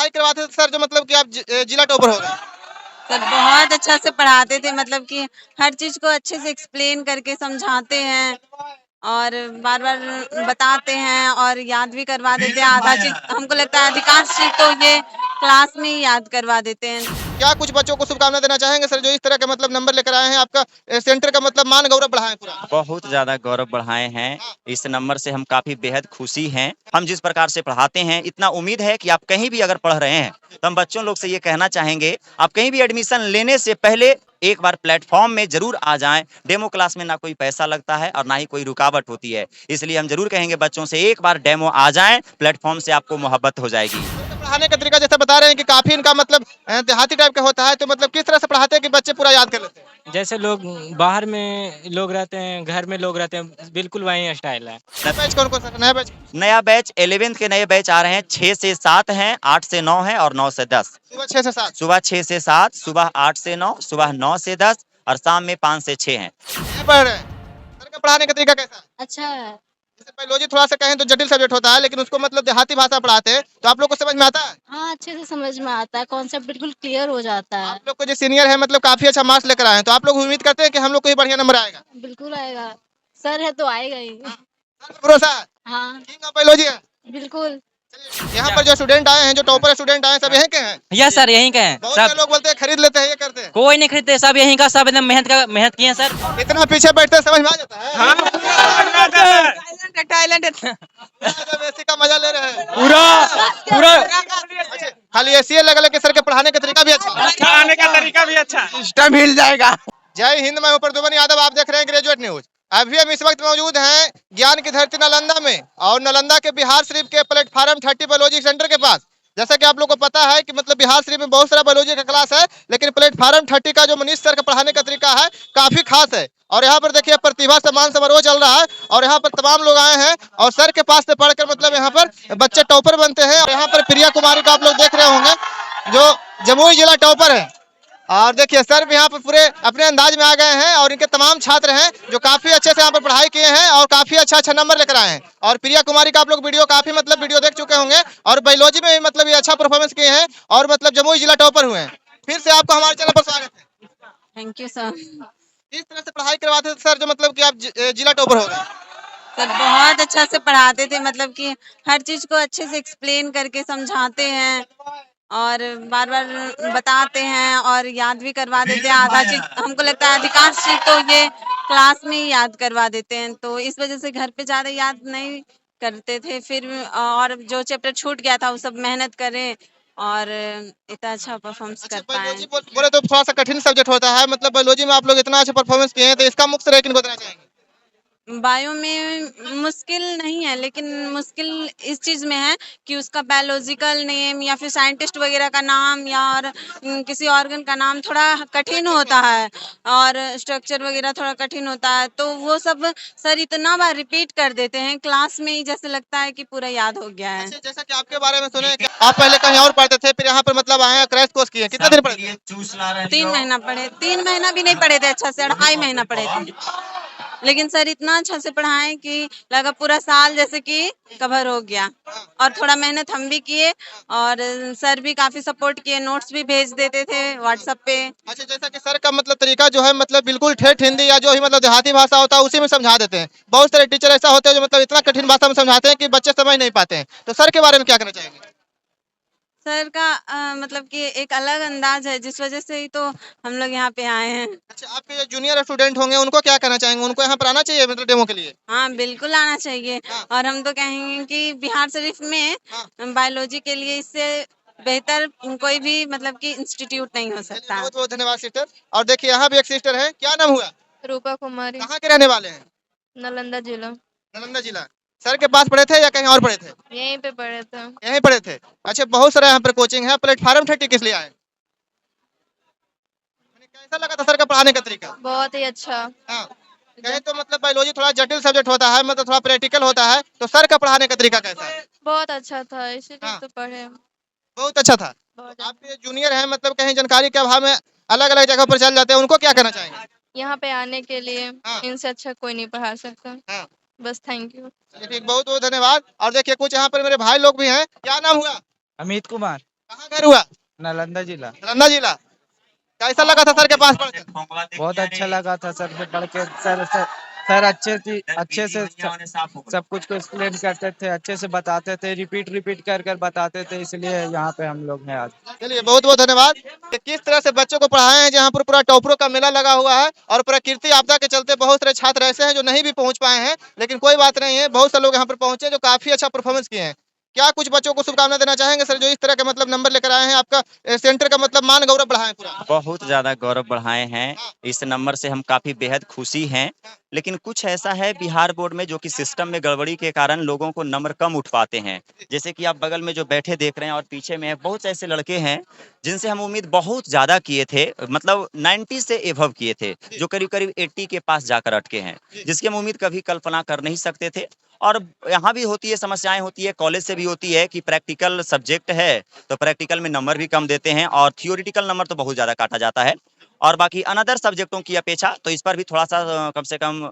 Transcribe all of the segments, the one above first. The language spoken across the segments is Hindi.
पढ़ाई करवाते थे सर जो मतलब कि आप जिला टॉपर हो गए? सर बहुत अच्छा से पढ़ाते थे, मतलब कि हर चीज को अच्छे से एक्सप्लेन करके समझाते हैं और बार बार बताते हैं और याद भी करवा देते हैं। आधा चीज हमको लगता है अधिकांश चीज तो ये क्लास में ही याद करवा देते हैं। क्या कुछ बच्चों को शुभकामना देना चाहेंगे सर जो इस तरह के मतलब नंबर लेकर आए हैं, आपका सेंटर का मतलब मान गौरव बढ़ाएं पूरा? बहुत ज्यादा गौरव बढ़ाए हैं। हाँ। इस नंबर से हम काफी बेहद खुशी हैं। हम जिस प्रकार से पढ़ाते हैं, इतना उम्मीद है कि आप कहीं भी अगर पढ़ रहे हैं तो हम बच्चों लोग से ये कहना चाहेंगे, आप कहीं भी एडमिशन लेने से पहले एक बार प्लेटफॉर्म में जरूर आ जाएं। डेमो क्लास में ना कोई पैसा लगता है और ना ही कोई रुकावट होती है, इसलिए हम जरूर कहेंगे बच्चों से एक बार डेमो आ जाएं, प्लेटफॉर्म से आपको मोहब्बत हो जाएगी। पढ़ाने का तरीका जैसे बता रहे हैं कि काफी इनका मतलब देहाती टाइप का होता है, तो मतलब किस तरह से पढ़ाते हैं कि बच्चे पूरा याद कर लेते हैं? जैसे लोग बाहर में लोग रहते हैं, घर में लोग रहते हैं, बिल्कुल वही स्टाइल है। नया बैच कौन कौन सा नया बैच? नया बैच 11th के नए बैच आ रहे हैं। 6 से 7 हैं, 8 से 9 है और 9 से 10। सुबह 6 से 7? सुबह 6 से 7, सुबह 8 से 9, सुबह 9 से 10 और शाम में 5 से 6 हैं। पढ़ रहे हैं। सर का पढ़ाने का तरीका कैसा है? अच्छा है। जैसे बायोलॉजी थोड़ा सा कहें तो जटिल सब्जेक्ट होता है, लेकिन उसको मतलब देहाती भाषा पढ़ाते हैं तो आप लोग को समझ में आता है? हाँ, अच्छे से समझ में आता है, कॉन्सेप्ट बिल्कुल क्लियर हो जाता है। आप लोग को जो सीनियर है मतलब काफी अच्छा मार्क्स लेकर आए हैं, तो आप लोग उम्मीद करते हैं कि हम लोग को ही बढ़िया नंबर आएगा? बिल्कुल आएगा, सर है तो आएगा ही। सर पे भरोसा है? हाँ किंग ऑफ बायोलॉजी है? बिल्कुल। यहाँ पर जो स्टूडेंट आए हैं, जो टॉपर स्टूडेंट आए हैं, सब यहीं के हैं? यस सर, यहीं का है बहुत सारे सब। लोग बोलते हैं खरीद लेते हैं, ये करते हैं। कोई नहीं खरीदते, सब यहीं का, सब एकदम मेहनत किए हैं सर। इतना पीछे बैठते हैं, समझ में आ जाता है? टैलेंट जब एसी का मजा ले रहे हैं। पूरा अच्छा, खाली एसी लगा लेके सर के पढ़ाने का तरीका भी अच्छा है। खाने का तरीका भी अच्छा। सिस्टम हिल जाएगा। जय हिंद, मैं हूं प्रद्युमन यादव, आप देख रहे हैं ग्रेजुएट न्यूज। अभी हम इस वक्त मौजूद हैं ज्ञान की धरती नालंदा में, और नालंदा के बिहार शरीफ के प्लेटफार्म 30 बायोलॉजी सेंटर के पास। जैसा कि आप लोग को पता है कि मतलब बिहार शरीफ में बहुत सारा बायोलॉजी का क्लास है, लेकिन प्लेटफार्म 30 का जो मनीष सर का पढ़ाने का तरीका है काफी खास है। और यहाँ पर देखिए प्रतिभा सम्मान समारोह चल रहा है, और यहाँ पर तमाम लोग आए हैं और सर के पास से पढ़कर मतलब यहाँ पर बच्चे टॉपर बनते हैं। और यहाँ पर प्रिया कुमारी को आप लोग देख रहे होंगे जो जमुई जिला टॉपर है। और देखिए सर भी यहाँ पर पूरे अपने अंदाज में आ गए हैं, और इनके तमाम छात्र हैं जो काफी अच्छे से यहाँ पर पढ़ाई किए हैं और काफी अच्छा नंबर लेकर आए हैं। और प्रिया कुमारी का आप लोग वीडियो काफी मतलब वीडियो देख चुके होंगे, और बायोलॉजी में भी मतलब ये अच्छा परफॉर्मेंस किए हैं और मतलब जमुई जिला टॉपर हुए हैं। फिर से आपको हमारे चैनल पर स्वागत है। Thank you sir. किस तरह से पढ़ाई करवाते थे सर जो मतलब कि आप जिला टॉपर हो गए? सर बहुत अच्छा से पढ़ाते थे, मतलब कि हर चीज को अच्छे से एक्सप्लेन करके समझाते हैं और बार बार बताते हैं और याद भी करवा देते हैं। आधा चीज हमको लगता है अधिकांश चीज तो ये क्लास में ही याद करवा देते हैं, तो इस वजह से घर पे ज्यादा याद नहीं करते थे। फिर और जो चैप्टर छूट गया था वो सब मेहनत करें और इतना अच्छा परफॉर्मेंस अच्छा, कर पाए। बायोलॉजी बोले तो थोड़ा सा कठिन सब्जेक्ट होता है, मतलब बायोलॉजी में आप लोग इतना अच्छा परफॉर्मेंस किए हैं, तो इसका मुख्य श्रेय किनको देना चाहेंगे? बायो में मुश्किल नहीं है, लेकिन मुश्किल इस चीज में है कि उसका बायोलॉजिकल नेम या फिर साइंटिस्ट वगैरह का नाम या और किसी ऑर्गन का नाम थोड़ा कठिन होता है, और स्ट्रक्चर वगैरह थोड़ा कठिन होता है, तो वो सब सर इतना बार रिपीट कर देते हैं क्लास में ही, जैसे लगता है कि पूरा याद हो गया है। अच्छा, जैसा कि आपके बारे में सुने कि आप पहले कहीं और पढ़ते थे, फिर यहाँ पर मतलब आए क्रैश कोर्स किए, कितना दिन पढ़े थे? 3 महीना पढ़े, 3 महीना भी नहीं पढ़े थे, अच्छा से 2.5 महीना पढ़े थे, लेकिन सर इतना अच्छा से पढ़ाएं कि लगा पूरा साल जैसे कि कवर हो गया। और थोड़ा मेहनत हम भी किए और सर भी काफी सपोर्ट किए, नोट्स भी भेज देते थे व्हाट्सएप पे। अच्छा, जैसा कि सर का मतलब तरीका जो है मतलब बिल्कुल ठेठ हिंदी या जो ही मतलब देहाती भाषा होता है उसी में समझा देते हैं। बहुत सारे टीचर ऐसा होते हैं जो मतलब इतना कठिन भाषा में समझाते हैं कि बच्चे समझ नहीं पाते हैं, तो सर के बारे में क्या कहना चाहेंगे? सर का मतलब कि एक अलग अंदाज है, जिस वजह से ही तो हम लोग यहाँ पे आए हैं। अच्छा, आपके जो जूनियर स्टूडेंट होंगे उनको क्या कहना चाहेंगे? उनको यहाँ पर आना चाहिए मतलब डेमो के लिए? हाँ बिल्कुल आना चाहिए। हाँ। और हम तो कहेंगे कि बिहार शरीफ में हाँ। बायोलॉजी के लिए इससे बेहतर कोई भी मतलब कि इंस्टीट्यूट नहीं हो सकता। बहुत बहुत धन्यवाद सिस्टर। और देखिए यहाँ भी एक सिस्टर है, क्या नाम हुआ? रूपा कुमारी, कहाँ के रहने वाले हैं? नालंदा जिला। नालंदा जिला। सर के पास पढ़े थे या कहीं और पढ़े थे? यहीं पे पढ़े थे। यहीं पढ़े थे। अच्छा, बहुत सारा यहाँ पर कोचिंग है। प्लेटफार्म 30 किस लिए आए? कैसा लगा था सर का पढ़ाने का तरीका? बहुत ही अच्छा। हाँ, कहे तो मतलब बायोलॉजी थोड़ा जटिल सब्जेक्ट होता है, मतलब थोड़ा प्रैक्टिकल होता है, तो सर का पढ़ाने का तरीका कैसा है? बहुत अच्छा था, इसीलिए हाँ। तो पढ़े हम। बहुत अच्छा था। बहुत आपके जूनियर हैं मतलब कहीं जानकारी के अभाव में अलग अलग जगह पर चल जाते हैं, उनको क्या कहना चाहेंगे? यहाँ पे आने के लिए हाँ। इनसे अच्छा कोई नहीं पढ़ा सकता। हाँ। बस थैंक यू। चलिए ठीक, बहुत बहुत धन्यवाद। और देखिए कुछ यहाँ पर मेरे भाई लोग भी हैं, क्या नाम हुआ? अमित कुमार। कहाँ घर हुआ? नालंदा जिला। नालंदा जिला। कैसा लगा था सर के पास पढ़कर? बहुत अच्छा लगा था सर से पढ़ के। सर अच्छे से सब कुछ को एक्सप्लेन करते थे, अच्छे से बताते थे, रिपीट कर कर बताते थे, इसलिए यहाँ पे हम लोग हैं आज। चलिए बहुत बहुत धन्यवाद। कि किस तरह से बच्चों को पढ़ाए हैं, जहाँ पर पूरा टॉपरों का मेला लगा हुआ है और प्रकृति आपदा के चलते बहुत सारे छात्र ऐसे हैं जो नहीं भी पहुंच पाए हैं, लेकिन कोई बात नहीं है, बहुत से लोग यहाँ पर पहुंचे जो काफी अच्छा परफॉर्मेंस किए हैं। क्या कुछ बच्चों को शुभकामना देना चाहेंगे सर, जो इस तरह के मतलब नंबर लेकर आए हैं, आपका सेंटर का मतलब मान गौरव बढ़ाए पूरा? बहुत ज्यादा गौरव बढ़ाए हैं, इस नंबर से हम काफी बेहद खुशी हैं। लेकिन कुछ ऐसा है बिहार बोर्ड में जो कि सिस्टम में गड़बड़ी के कारण लोगों को नंबर कम उठ पाते हैं। जैसे कि आप बगल में जो बैठे देख रहे हैं और पीछे में बहुत से ऐसे लड़के हैं जिनसे हम उम्मीद बहुत ज्यादा किए थे, मतलब 90 से एभव किए थे, जो करीब करीब 80 के पास जाकर अटके हैं, जिसकी हम उम्मीद कभी कल्पना कर नहीं सकते थे। और यहाँ भी होती है, समस्याएं होती है, कॉलेज से भी होती है कि प्रैक्टिकल सब्जेक्ट है तो प्रैक्टिकल में नंबर भी कम देते हैं और थियोरिटिकल नंबर तो बहुत ज़्यादा काटा जाता है। और बाकी अनदर सब्जेक्टों की अपेक्षा तो इस पर भी थोड़ा सा कम से कम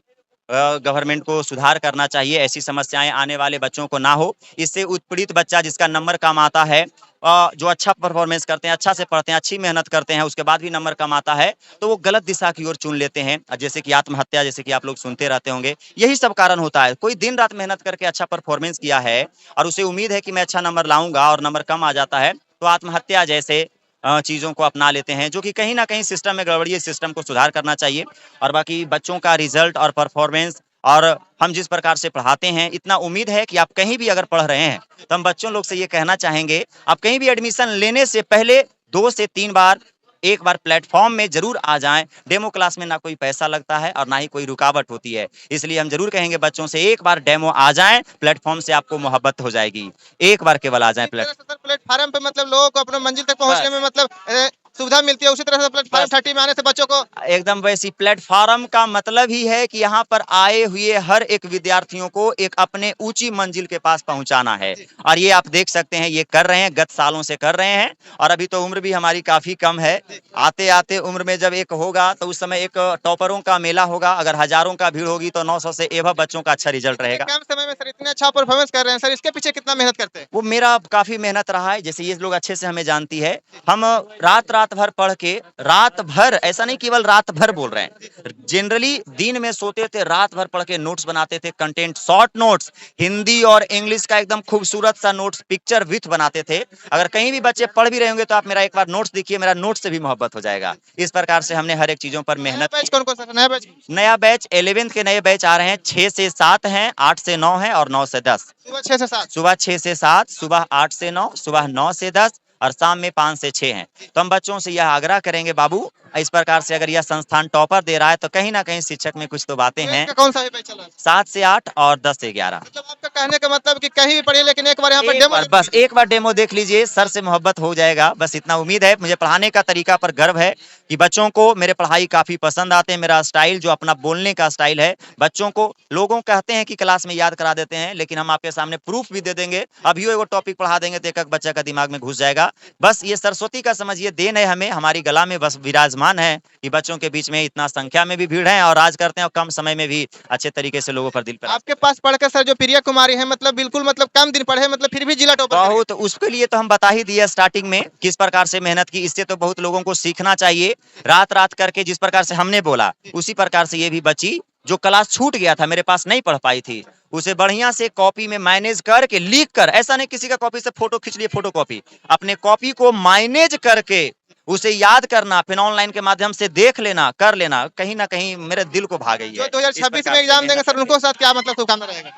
गवर्नमेंट को सुधार करना चाहिए, ऐसी समस्याएं आने वाले बच्चों को ना हो। इससे उत्पीड़ित बच्चा जिसका नंबर कम आता है, जो अच्छा परफॉर्मेंस करते हैं, अच्छा से पढ़ते हैं, अच्छी मेहनत करते हैं, उसके बाद भी नंबर कम आता है तो वो गलत दिशा की ओर चुन लेते हैं, जैसे कि आत्महत्या, जैसे कि आप लोग सुनते रहते होंगे। यही सब कारण होता है। कोई दिन रात मेहनत करके अच्छा परफॉर्मेंस किया है और उसे उम्मीद है कि मैं अच्छा नंबर लाऊंगा और नंबर कम आ जाता है तो आत्महत्या जैसे चीज़ों को अपना लेते हैं, जो कि कहीं ना कहीं सिस्टम में गड़बड़ी है। सिस्टम को सुधार करना चाहिए। और बाकी बच्चों का रिजल्ट और परफॉर्मेंस और हम जिस प्रकार से पढ़ाते हैं, इतना उम्मीद है कि आप कहीं भी अगर पढ़ रहे हैं तो हम बच्चों लोग से ये कहना चाहेंगे, आप कहीं भी एडमिशन लेने से पहले 2 से 3 बार एक बार प्लेटफॉर्म में जरूर आ जाएं। डेमो क्लास में ना कोई पैसा लगता है और ना ही कोई रुकावट होती है, इसलिए हम जरूर कहेंगे बच्चों से एक बार डेमो आ जाएं, प्लेटफॉर्म से आपको मोहब्बत हो जाएगी। एक बार केवल आ जाएं प्लेटफॉर्म पे मतलब लोगों को अपने मंजिल तक पहुंचने में मतलब सुविधा मिलती है, उसी तरह से प्लेटफॉर्म 30 में आने से बच्चों को एकदम वैसी। प्लेटफॉर्म का मतलब ही है कि यहाँ पर आए हुए हर एक विद्यार्थियों को एक अपने ऊंची मंजिल के पास पहुंचाना है और ये आप देख सकते हैं ये कर रहे हैं, गत सालों से कर रहे हैं। और अभी तो उम्र भी हमारी काफी कम है, आते आते उम्र में जब एक होगा तो उस समय एक टॉपरों का मेला होगा। अगर हजारों का भीड़ होगी तो 900 से एवं बच्चों का अच्छा रिजल्ट रहेगा। कम समय में सर इतने अच्छा परफॉर्मेंस कर रहे हैं सर, इसके पीछे कितना मेहनत करते हैं? वो मेरा काफी मेहनत रहा है, जैसे ये लोग अच्छे से हमें जानती है। हम रात भर पढ़ के, रात भर ऐसा नहीं केवल रात भर बोल रहे हैं, जनरली दिन में सोते थे, रात भर पढ़ के नोट्स बनाते थे, कंटेंट शॉर्ट नोट्स, हिंदी और इंग्लिश का एकदम खूबसूरत सा नोट्स पिक्चर विथ बनाते थे। अगर कहीं भी बच्चे पढ़ भी रहे होंगे तो आप मेरा एक बार नोट्स देखिए, मेरा नोट्स से भी मोहब्बत हो जाएगा। इस प्रकार से हमने हर एक चीजों पर मेहनत। कौन कौन सा नया बैच? नया बैच 11th के नए बैच आ रहे हैं, 6 से 7 हैं, 8 से 9 है और 9 से 10। सुबह 6 से 7, सुबह 6 से 7, सुबह 8 से 9, सुबह 9 से 10 और शाम में 5 से 6 हैं। तो हम बच्चों से यह आग्रह करेंगे, बाबू इस प्रकार से अगर यह संस्थान टॉपर दे रहा है तो कहीं ना कहीं शिक्षक में कुछ तो बातें हैं। कौन सा बैच चल रहा है? 7 से 8 और 10 से 11। मतलब आपका कहने का मतलब कि कहीं भी पढ़िए लेकिन एक बार यहाँ पर डेमो, बस एक बार डेमो देख लीजिए, सर से मोहब्बत हो जाएगा। बस इतना उम्मीद है। मुझे पढ़ाने का तरीका पर गर्व है कि बच्चों को मेरे पढ़ाई काफी पसंद आते हैं। मेरा स्टाइल जो अपना बोलने का स्टाइल है, बच्चों को लोगों कहते हैं कि क्लास में याद करा देते हैं, लेकिन हम आपके सामने प्रूफ भी दे देंगे। अभी वो टॉपिक पढ़ा देंगे तो एक बच्चा का दिमाग में घुस जाएगा। बस ये सरस्वती का समझिए देन है, हमें हमारी गला में बस विराजमान है कि बच्चों के बीच में इतना संख्या में भी भीड़ है और राज करते हैं और कम समय में भी अच्छे तरीके से लोगों पर दिल पर। आपके पास पढ़कर सर जो प्रिया कुमारी है, मतलब बिल्कुल मतलब कम दिन पढ़े, मतलब फिर भी जिला टॉपर बहुत, तो उसके लिए तो हम बता ही दिए स्टार्टिंग में किस प्रकार से मेहनत की। इससे तो बहुत लोगों को सीखना चाहिए। रात रात करके जिस प्रकार से हमने बोला उसी प्रकार से ये भी बच्ची जो क्लास छूट गया था, मेरे पास नहीं पढ़ पाई थी, उसे बढ़िया से कॉपी में मैनेज करके लिख कर, ऐसा नहीं किसी का कॉपी से फोटो खींच लिए, फोटो कॉपी, अपने कॉपी को मैनेज करके उसे याद करना, फिर ऑनलाइन के माध्यम से देख लेना, कर लेना, कहीं ना कहीं मेरे दिल को भा गई है। जो 2026 में एग्जाम देंगे सर, उनको साथ क्या मतलब शुभकामना रहेगा?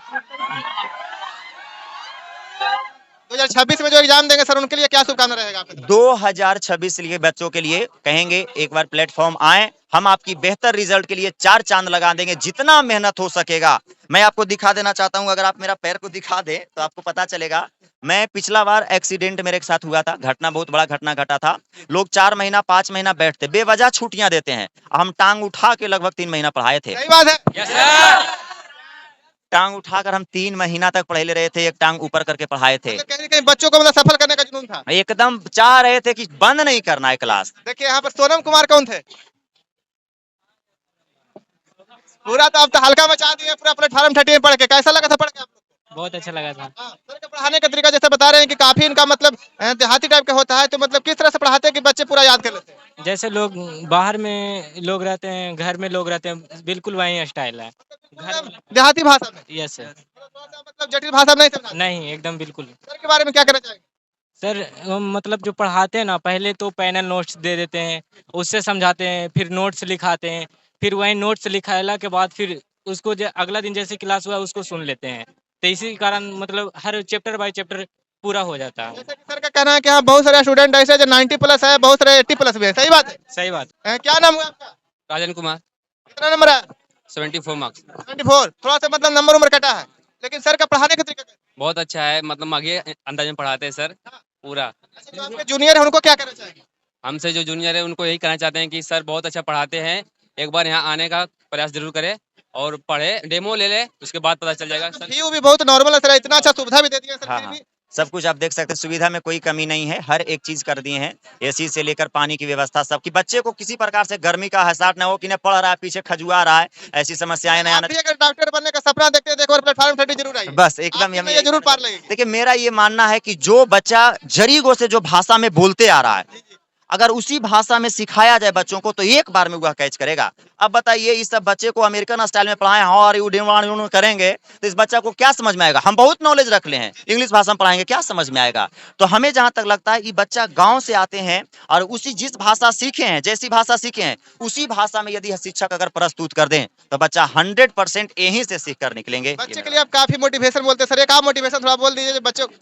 2026 में जो एग्जाम देंगे सर, उनके लिए क्या शुभकामना रहेगा आपके? 2026 लिए बच्चों के लिए कहेंगे एक बार प्लेटफॉर्म आए, हम आपकी बेहतर रिजल्ट के लिए 4 चांद लगा देंगे, जितना मेहनत हो सकेगा। मैं आपको दिखा देना चाहता हूं, अगर आप मेरा पैर को दिखा दे तो आपको पता चलेगा। मैं पिछला बार एक्सीडेंट मेरे साथ हुआ था, घटना बहुत बड़ा घटना घटा था। लोग 4 महीना 5 महीना बैठते, बेवजह छुट्टियां देते हैं। हम टांग उठा के लगभग 3 महीना पढ़ाए थे। सही बात है। टांग उठाकर हम 3 महीना तक पढ़े ले रहे थे, एक टांग ऊपर करके पढ़ाए थे। कहीं ना कहीं बच्चों को मतलब सफल करने का जुनून था, एकदम चाह रहे थे कि बंद नहीं करना है क्लास। देखिए यहाँ पर सोनम कुमार कौन थे? पूरा तो आप तो हल्का मचा दिए पूरा प्लेटफॉर्म 30 में पढ़ के। कैसा लगा था पढ़ के आपको? बहुत अच्छा लगा था। सर का पढ़ाने का तरीका जैसे बता रहे हैं कि काफी इनका मतलब देहाती टाइप का होता है, तो मतलब किस तरह से पढ़ाते हैं कि बच्चे पूरा याद कर लेते हैं? जैसे लोग बाहर में लोग रहते हैं, घर में लोग रहते हैं, बिल्कुल वही स्टाइल है। घर में देहाती भाषा में, यस सर। थोड़ा सा मतलब जटिल भाषा में नहीं समझाते। नहीं, एकदम बिल्कुल। सर के बारे में क्या कहना चाहेंगे? सर मतलब जो पढ़ाते हैं ना, पहले तो पैनल नोट्स दे देते हैं, उससे समझाते हैं, फिर नोट्स लिखाते हैं, फिर वही नोट्स लिखाने के बाद फिर उसको अगला दिन जैसे क्लास हुआ उसको सुन लेते हैं। तो इसी कारण मतलब हर चैप्टर बाय चैप्टर पूरा हो जाता है। जैसे कि सर का कहना है कि हाँ बहुत सारे स्टूडेंट ऐसे जो 90+ है, बहुत सारे 80+ भी है, सही बात है? सही बात। क्या नाम हुआ आपका? राजन कुमार, कितना नंबर है? 74 मार्क्स। 24। थोड़ा सा मतलब नंबर उम्र कटा है, लेकिन सर का पढ़ाने का तरीका कैसा है? बहुत अच्छा है, मतलब आगे अंदाज में पढ़ाते हैं सर पूरा। अच्छा, जो आपके जूनियर है उनको क्या कहना चाहेंगे? हमसे जो जूनियर है उनको यही कहना चाहते हैं कि सर बहुत अच्छा पढ़ाते हैं, एक बार यहाँ आने का प्रयास जरूर करें और पढ़े, डेमो ले ले, उसके बाद पता चल जाएगा सर। फी भी बहुत नॉर्मल है सर, इतना अच्छा सुविधा भी दे दिया सर, हाँ फिर हाँ, भी सब कुछ आप देख सकते हैं, सुविधा में कोई कमी नहीं है, हर एक चीज कर दिए हैं, एसी से लेकर पानी की व्यवस्था सब, कि बच्चे को किसी प्रकार से गर्मी का एहसास न हो कि न पढ़ रहा है पीछे खजुआ रहा है, ऐसी समस्याएं न आप आना। भी अगर डॉक्टर बनने का सपना देखते हैं तो एक बार प्लेटफॉर्म 30 जरूर आइए, बस एकदम आपको ये जरूर पार लगेगी। देखिए, मेरा ये मानना है कि जो बच्चा जरीगों से जो भाषा में बोलते आ रहा है, अगर उसी भाषा में सिखाया जाए बच्चों को तो एक बार में वह कैच करेगा। अब बताइए, इस सब बच्चे को अमेरिकन स्टाइल में पढ़ाएं और यू करेंगे तो इस बच्चा को क्या समझ में आएगा? हम बहुत नॉलेज रख ले हैं, इंग्लिश भाषा में पढ़ाएंगे क्या समझ में आएगा? तो हमें जहां तक लगता है कि बच्चा गांव से आते हैं और उसी जिस भाषा सीखे हैं, जैसी भाषा सीखे हैं, उसी भाषा में यदि शिक्षक अगर प्रस्तुत कर दें तो बच्चा 100% यहीं से सीख कर निकलेंगे। बच्चे के लिए आप काफी मोटिवेशन बोलते हैं सर, एक आप मोटिवेशन थोड़ा बोल दीजिए बच्चों को।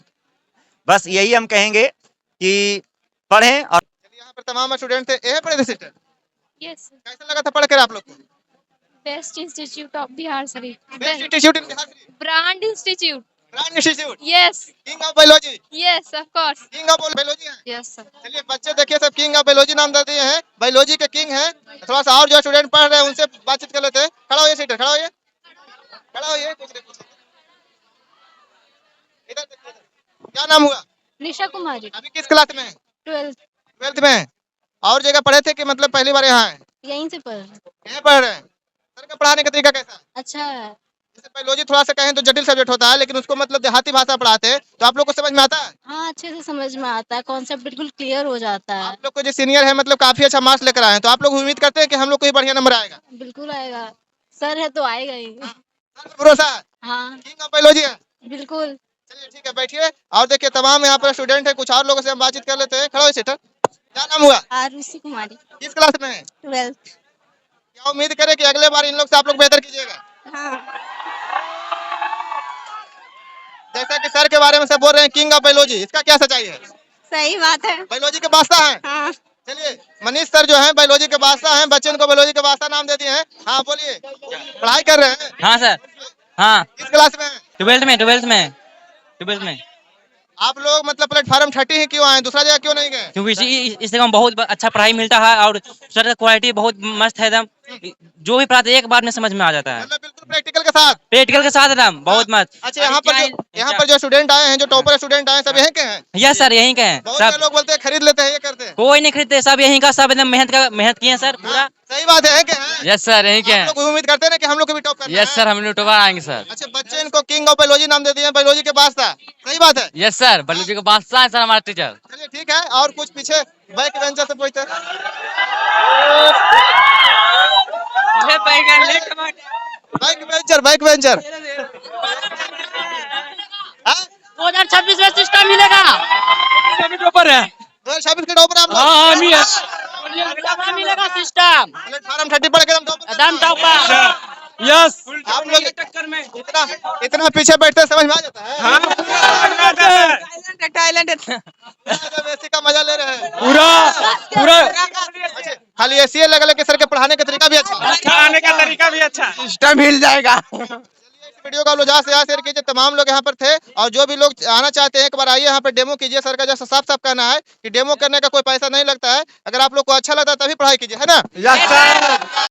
बस यही हम कहेंगे कि पढ़ें। और यहाँ पर तमाम स्टूडेंट थे, ये पढ़े थे सिस्टर, यस कैसा लगा था पढ़ कर आप लोग को? Best institute of Bihar Sharif, best institute in Bihar, brand institute. Brand institute, yes king of biology, yes of course. King of biology है। Yes sir. चलिए बच्चे देखिए सब किंग ऑफ बायोलॉजी नाम दे दिए हैं, बायोलॉजी के किंग हैं। थोड़ा सा और जो स्टूडेंट पढ़ रहे हैं उनसे बातचीत कर लेते हैं। खड़ा होइए सिस्टर, खड़ा होइए, खड़ा होइए। इधर देखिए, क्या नाम हुआ? निशा कुमारी, अभी किस क्लास में है? 12th में है। और जगह पढ़े थे कि मतलब पहली बार यहाँ है? यहीं से पढ़। यहीं पढ़ रहे हैं। सर का पढ़ाने का तरीका कैसा है? अच्छा है। जैसे बायोलॉजी थोड़ा सा कहें तो जटिल सब्जेक्ट होता है, लेकिन उसको मतलब देहाती भाषा पढ़ाते हैं तो आप लोग को समझ में आता है? हाँ, अच्छे से समझ में आता है, कॉन्सेप्ट बिल्कुल क्लियर हो जाता है। आप लोग को जो सीनियर है मतलब काफी अच्छा मार्क्स लेकर आए हैं, तो आप लोग उम्मीद करते हैं कि हम लोग को ही बढ़िया नंबर आएगा? बिल्कुल आएगा, सर है तो आएगा ही। सर पे भरोसा है? हाँ किंग ऑफ बायोलॉजी है। बिल्कुल। चलिए ठीक है, बैठिए। और देखिए तमाम यहाँ पर स्टूडेंट है, कुछ और लोगों से हम बातचीत कर लेते हैं। खड़ा होइए सिस्टर, क्या नाम हुआ? आरुषि कुमारी, किस क्लास में है? 12th। क्या उम्मीद करें कि अगले बार इन लोग से आप लोग बेहतर कीजिएगा? हाँ जैसा कि सर के बारे में सब बोल रहे हैं किंग ऑफ बायोलॉजी, इसका क्या सच्चाई है? सही बात है। बायोलॉजी के बादशाह हैं। हाँ चलिए मनीष सर जो हैं बायोलॉजी के बादशाह हैं, बच्चे उनको बायोलॉजी के बादशाह नाम दे दिए हैं। हाँ बोलिए, पढ़ाई कर रहे हैं? हाँ सर, हाँ किस क्लास में हैं? 12th में। आप लोग मतलब प्लेटफॉर्म 30 ही क्यों आए, दूसरा जगह क्यों नहीं गए? क्योंकि इस जगह में बहुत अच्छा पढ़ाई मिलता है और सर का क्वालिटी बहुत मस्त है एकदम, जो भी पढ़ाते एक बार में समझ में आ जाता है, मतलब बिल्कुल प्रैक्टिकल के साथ। प्रैक्टिकल के साथ एकदम बहुत मस्त। अच्छा, यहाँ पर जो स्टूडेंट आए हैं, जो टॉपर स्टूडेंट आए हैं, सब यहीं के हैं? यस सर, यहीं के हैं बहुत से सब, लोग बोलते हैं खरीद लेते हैं, ये करते हैं। कोई नहीं खरीदते, सब यहीं का, सब एकदम मेहनत किए हैं सर पूरा। सही बात है, यहीं के हैं? यस सर, यहीं के आप लोग उम्मीद करते हैं ना कि हम लोग को भी टॉप करना है? यस सर, हम लोग टोपा आएंगे सर। अच्छा, बच्चे इनको किंग ऑफ बायोलॉजी नाम दे दिए हैं, बायोलॉजी के बादशाह, सही बात है? यस सर, बायोलॉजी का बादशाह है सर हमारा टीचर। चलिए ठीक है, और कुछ पीछे बैक बेंचर से पूछते हैं। बैक बेंचर 2026 में सिस्टम मिलेगा। ऊपर है, 2026 के टॉपर आप लोग? हाँ मिलेगा सिस्टम प्लेटफॉर्म 30 पढ़ के एकदम टॉपर। यस, आप लोग इतना पीछे बैठते हैं, समझ में आ जाता है? टैलेंट एसी का मजा ले रहे हैं पूरा अच्छा, खाली एसी लगा लेके सर के पढ़ाने का तरीका भी अच्छा है। आने का तरीका भी अच्छा, सिस्टम हिल जाएगा। इस वीडियो का आप लोग ज्यादा से ज्यादा शेयर कीजिए। तमाम लोग यहाँ पर थे और जो भी लोग आना चाहते हैं एक बार आइए, यहाँ पर डेमो कीजिए। सर का जैसा साफ साफ कहना है कि डेमो करने का कोई पैसा नहीं लगता है, अगर आप लोग को अच्छा लगता है तभी पढ़ाई कीजिए, है ना? Yes sir.